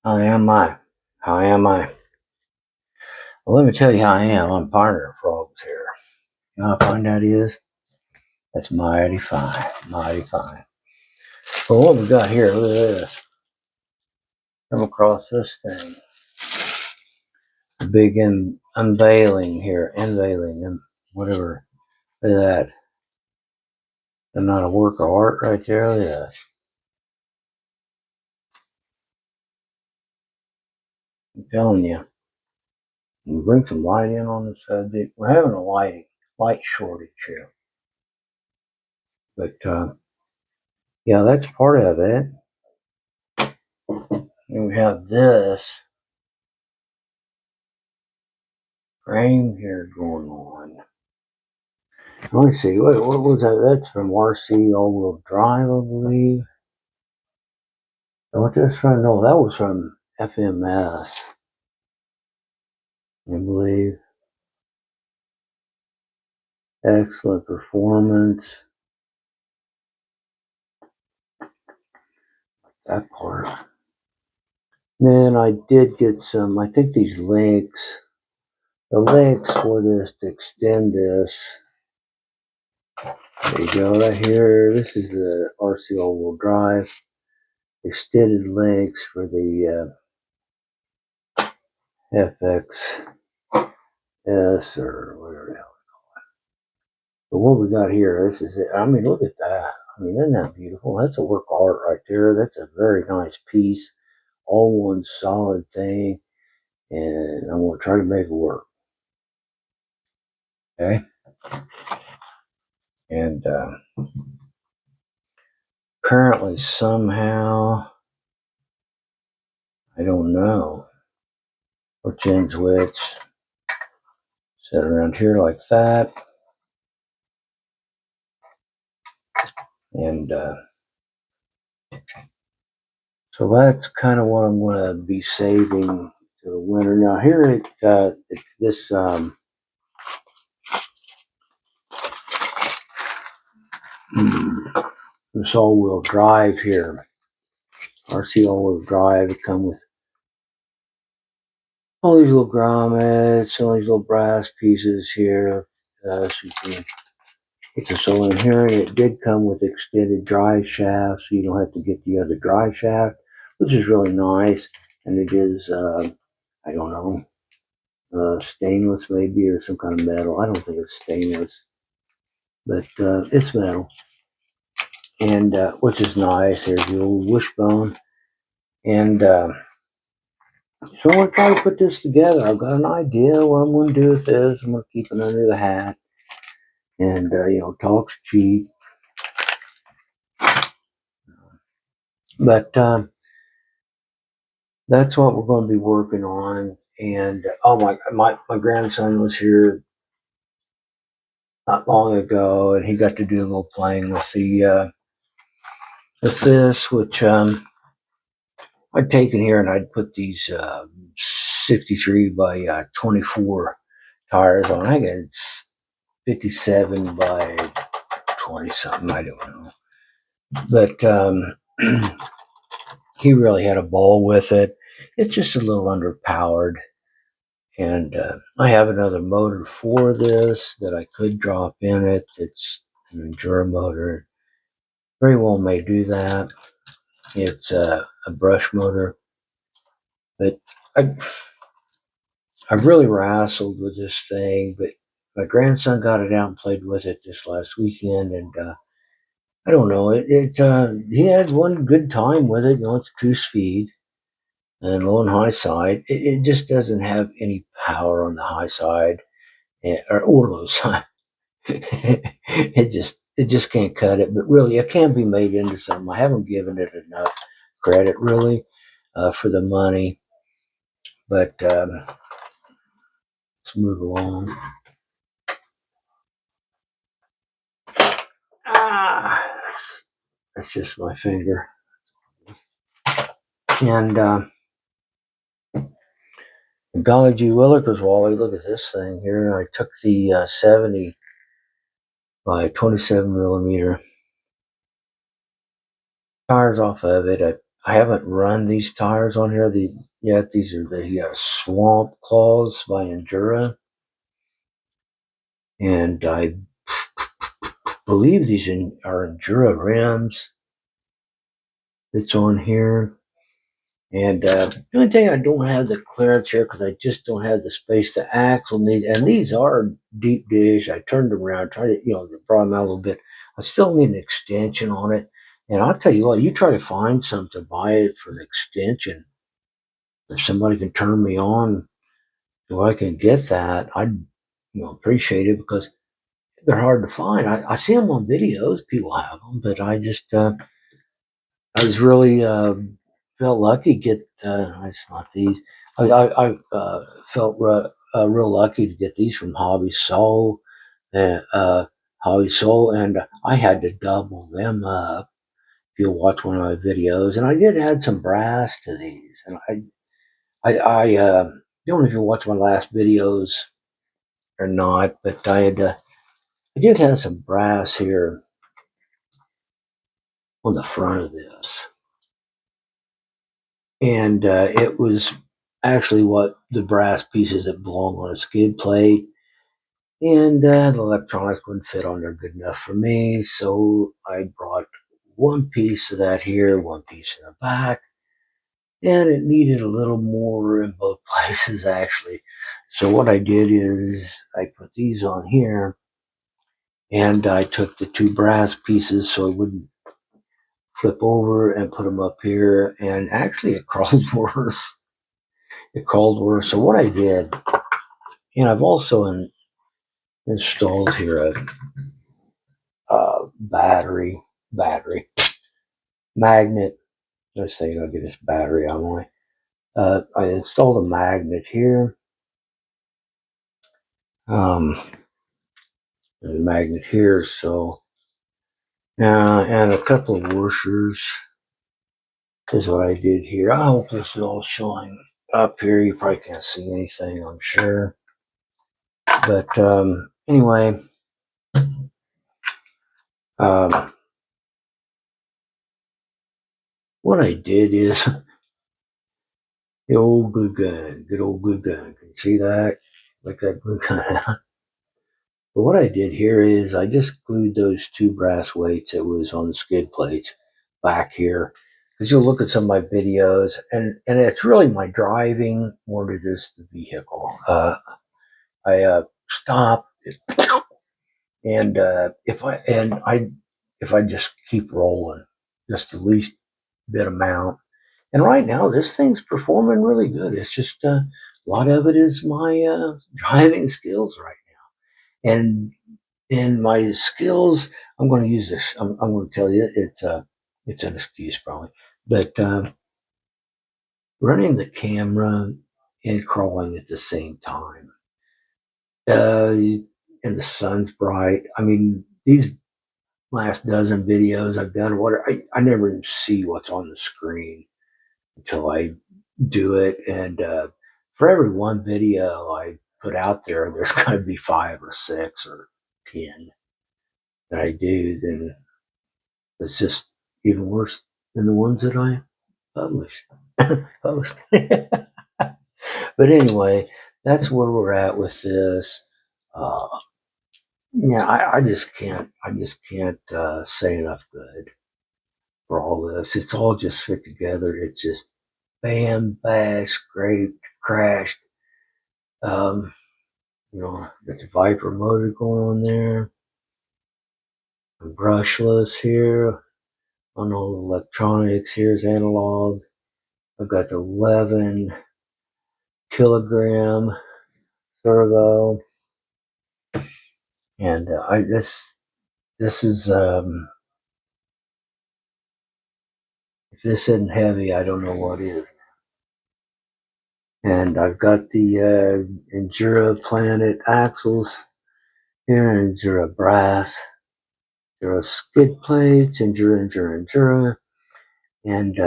How am I? How am I? Well, let me tell you how I am. I'm partner of frogs here. You know how fine that is? That's mighty fine. Mighty fine. Well, what we got here, look at this. Come across this thing. The big unveiling here. Unveiling and whatever. Look at that. That's not a work of art right there. Look at that. I'm telling you. We bring some light in on the subject. We're having a light shortage here. But yeah, that's part of it. And we have this frame here going on. Let me see. What was that? That's from RC all-wheel drive, I believe. What that's from? No, that was from FMS, I believe. Excellent performance. That part. Then I did get some. I think these links. The links for this to extend this. There you go, right here. This is the RC all-wheel drive. Extended links for the FXS or whatever the hell. But what we got here, this is it. I mean, look at that. I mean, isn't that beautiful? That's a work of art right there. That's a very nice piece. All one solid thing. And I'm going to try to make it work. Okay. And currently, somehow, I don't know which end's which. Set around here like that. And so that's kind of what I'm going to be saving to the winter. Now here this this all-wheel drive here, RC all-wheel drive. It comes with all these little grommets, all these little brass pieces here. So you can put this all in here. And it did come with extended drive shaft, so you don't have to get the other drive shaft, which is really nice. And it is, I don't know, stainless maybe, or some kind of metal. I don't think it's stainless, but it's metal. And which is nice. There's the old wishbone. And so I'm going to try to put this together. I've got an idea what I'm going to do with this. I'm going to keep it under the hat. And, talk's cheap. But that's what we're going to be working on. And, oh, my grandson was here not long ago, and he got to do a little playing with with this, which I'd taken here and I'd put these 63 by 24 tires on. I think it's 57 by 20 something. I don't know. But he really had a ball with it. It's just a little underpowered. And I have another motor for this that I could drop in it. It's an Enduro motor. Very well may do that. It's a brush motor. But I've really wrestled with this thing, but my grandson got it out and played with it this last weekend, and I don't know. He had one good time with it. It's 2-speed and low and high side. It just doesn't have any power on the high side or low side. it just can't cut it. But really, it can be made into something. I haven't given it enough credit really for the money, but let's move along. That's just my finger. And golly gee willikers, Wally, look at this thing here. I took the 70 by 27 millimeter tires off of it. I haven't run these tires on here yet. These are the Swamp Claws by Endura. And I believe these are Endura rims that's on here. And the only thing I don't have the clearance here because I just don't have the space to axle these. And these are deep dish. I turned them around, tried to, draw them out a little bit. I still need an extension on it. And I'll tell you what, you try to find something to buy it for an extension. If somebody can turn me on so I can get that, I'd appreciate it because they're hard to find. I see them on videos, people have them, but I was really felt lucky to get. It's not these. I felt real lucky to get these from Hobby Soul, Hobby Soul, and I had to double them up. If you'll watch one of my videos, and I did add some brass to these, and I don't know if you watch my last videos or not, but I did have some brass here on the front of this. And it was actually what the brass pieces that belong on a skid plate. And the electronics wouldn't fit on there good enough for me. So I brought one piece of that here, one piece in the back. And it needed a little more in both places, actually. So what I did is I put these on here. And I took the two brass pieces so it wouldn't flip over and put them up here. And actually, it crawled worse. It crawled worse. So what I did, and I've also installed here a battery magnet. Let's say I'll get this battery on my. I installed a magnet here. There's a magnet here, so and a couple of washers. This is what I did here. I hope this is all showing up here. You probably can't see anything, I'm sure. But anyway, what I did is the old glue gun, good old glue gun. Can you see that? Like that glue gun. But what I did here is I just glued those two brass weights that was on the skid plates back here. Because you'll look at some of my videos, and it's really my driving more than just the vehicle. I stop, and if I just keep rolling, just the least bit amount. And right now, this thing's performing really good. It's just a lot of it is my driving skills right now, and in my skills, I'm going to use this. I'm going to tell you it's an excuse probably, but running the camera and crawling at the same time. And the sun's bright. I mean, these last dozen videos I've done, I never even see what's on the screen until I do it. And for every one video I put out there, there's going to be 5 or 6 or 10 that I do. Then it's just even worse than the ones that I publish, post. But anyway, that's where we're at with this. Uh, yeah, I just can't say enough good for all this. It's all just fit together. It's just bam, bash, scraped, crashed. Um, got the Viper motor going on there. I'm brushless here on all the electronics. Here's analog. I've got the 11 kilogram servo, and this is if this isn't heavy, I don't know what is. And I've got the Endura Planet axles here, Endura brass, Endura skid plates, Endura, and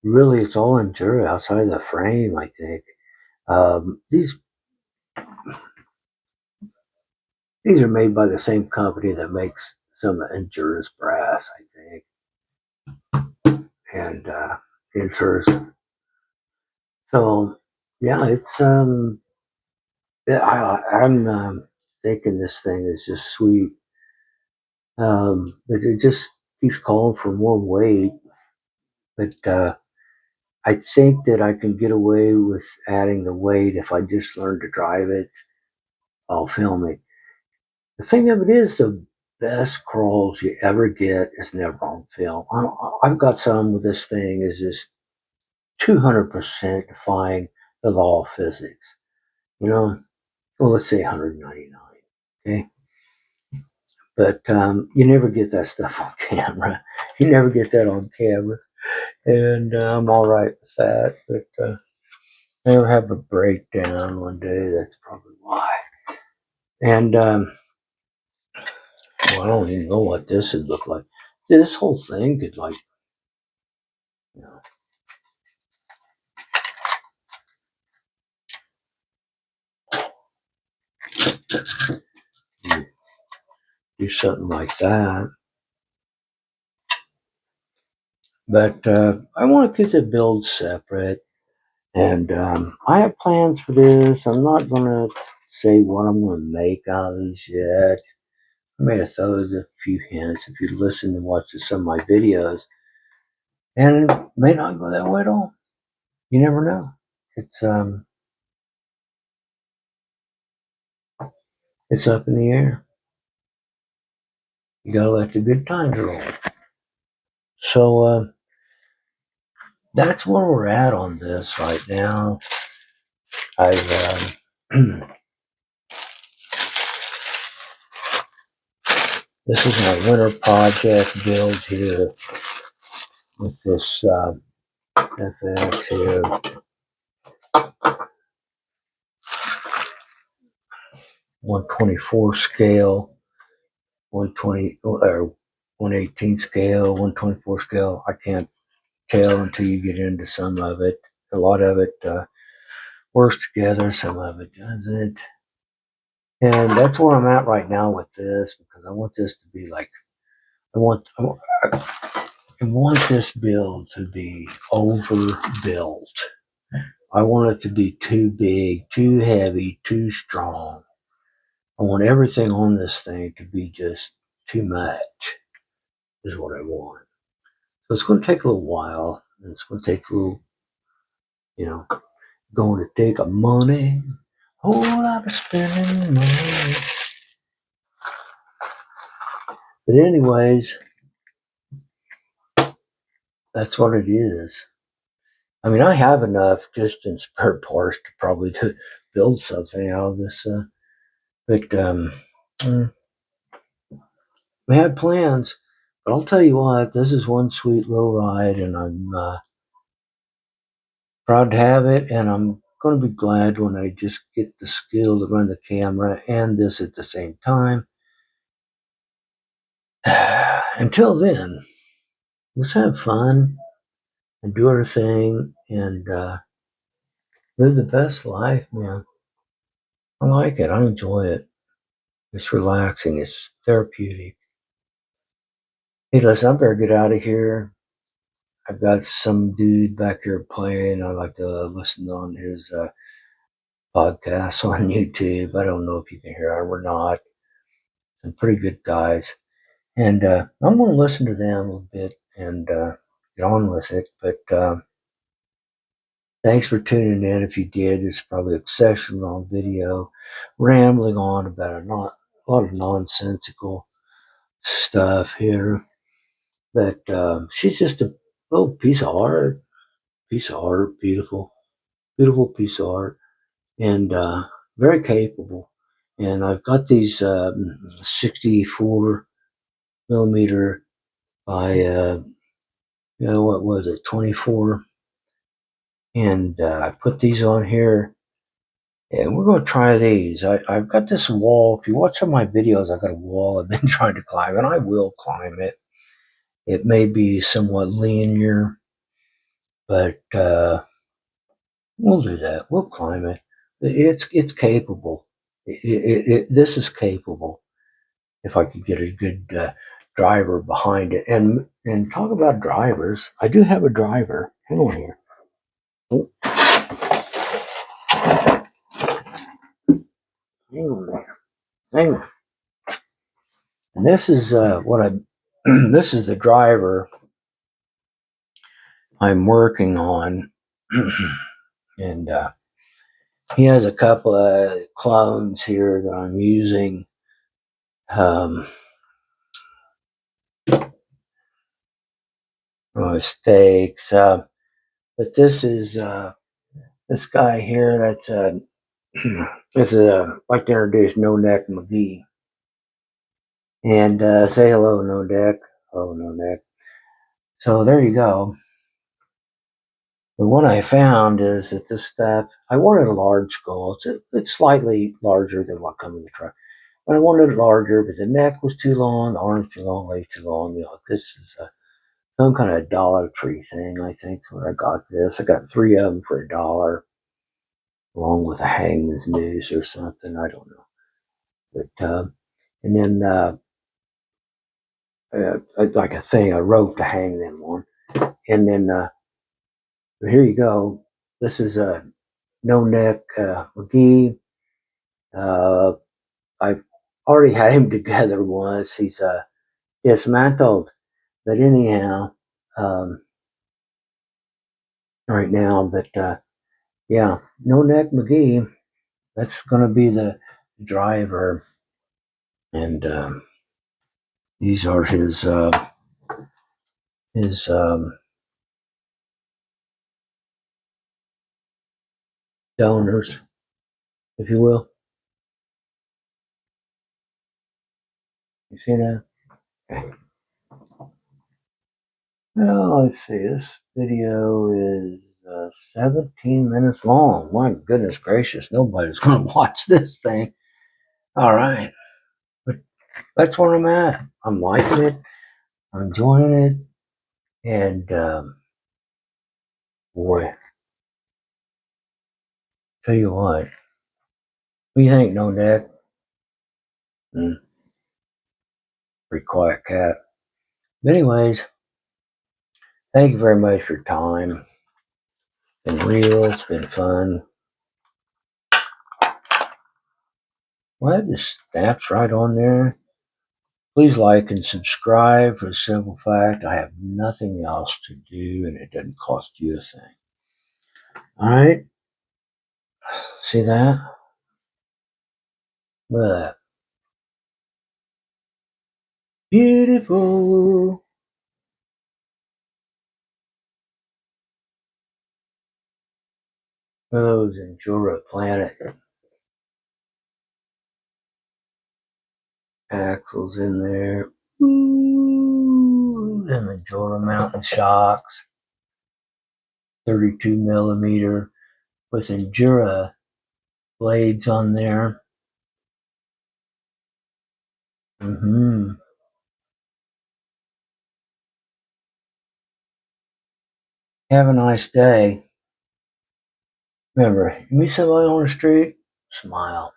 really it's all Endura outside of the frame, I think. These are made by the same company that makes some Endurance brass, I think. and inserts. So yeah, it's yeah, I'm thinking this thing is just sweet. But it just keeps calling for more weight. But I think that I can get away with adding the weight if I just learn to drive it. I'll film it. The thing of it is, the best crawls you ever get is never on film. I've got some with this thing is just 200% defying the law of physics. You know, well, let's say 199. Okay, but you never get that stuff on camera. You never get that on camera, and I'm all right with that. But I never have a breakdown one day. That's probably why. And well, I don't even know what this would look like. This whole thing could like, you know, do something like that. But I want to keep the build separate. And I have plans for this. I'm not going to say what I'm going to make out of these yet. I may have thrown a few hints if you listen and watch some of my videos. And it may not go that way at all. You never know. It's up in the air. You got to let the good times roll. So that's where we're at on this right now. I've this is my winter project build here with this FX here. 124 scale, 120 or 118 scale, 124 scale. I can't tell until you get into some of it. A lot of it works together, some of it doesn't. And that's where I'm at right now with this because I want this to be like I want this build to be overbuilt. I want it to be too big, too heavy, too strong. I want everything on this thing to be just too much, is what I want. So it's going to take a little while, and it's going to take a little, you know, going to take a money, whole lot of spending money. But anyways, that's what it is. I mean, I have enough just in spare parts to probably to build something out of this, but we had plans. But I'll tell you what, this is one sweet little ride, and I'm proud to have it. And I'm going to be glad when I just get the skill to run the camera and this at the same time. Until then, let's have fun and do our thing and live the best life, man. I like it. I enjoy it. It's relaxing. It's therapeutic. Hey, listen, I better get out of here. I've got some dude back here playing. I like to listen on his podcasts on YouTube. I don't know if you can hear him or not. Some pretty good guys. And I'm going to listen to them a little bit and get on with it. But thanks for tuning in. If you did, it's probably a section long video rambling on about a lot of nonsensical stuff here. But she's just a little piece of art. Beautiful, beautiful piece of art, and very capable. And I've got these 64 millimeter by what was it, 24, and I put these on here. And we're going to try these. I've got this wall. If you watch some of my videos, I've got a wall I've been trying to climb, and I will climb it. It may be somewhat linear, but we'll do that. We'll climb it. It's capable. This is capable. If I could get a good driver behind it. And talk about drivers. I do have a driver. Hang on here. Oh, hang on there. Hang on. And this is what I. This is the driver I'm working on, and he has a couple of clones here that I'm using. Mistakes. But this is this guy here. That's this is like to introduce No Neck McGee and say hello, No Neck. Hello, No Neck. So there you go. But what I found is that this stuff. I wanted a large skull. It's slightly larger than what comes in the truck. But I wanted it larger, but the neck was too long, the arms too long, legs too long. This is some kind of Dollar Tree thing, I think, is where I got this. I got 3 of them for $1, along with a hangman's noose or something. I don't know. But and then like a thing, a rope to hang them on. And then here you go. This is a No Neck McGee. I've already had him together once. He's dismantled, but anyhow, um, right now. But yeah, No Neck McGee. That's going to be the driver, and these are his donors, if you will. You see that? Okay. Well, let's see. This video is 17 minutes long. My goodness gracious, nobody's going to watch this thing. All right, but that's where I'm at. I'm liking it. I'm enjoying it, and boy, tell you what do you think, No Neck? Pretty quiet cat. But anyways, thank you very much for your time. It's been real. It's been fun. Well, that just snaps right on there. Please like and subscribe for the simple fact I have nothing else to do and it doesn't cost you a thing. All right? See that? Look at that. Beautiful. Those in Jura Planet. Axles in there. Ooh, and the Jura Mountain shocks. 32 millimeter with Endura blades on there. Have a nice day. Remember, you meet somebody on the street, smile.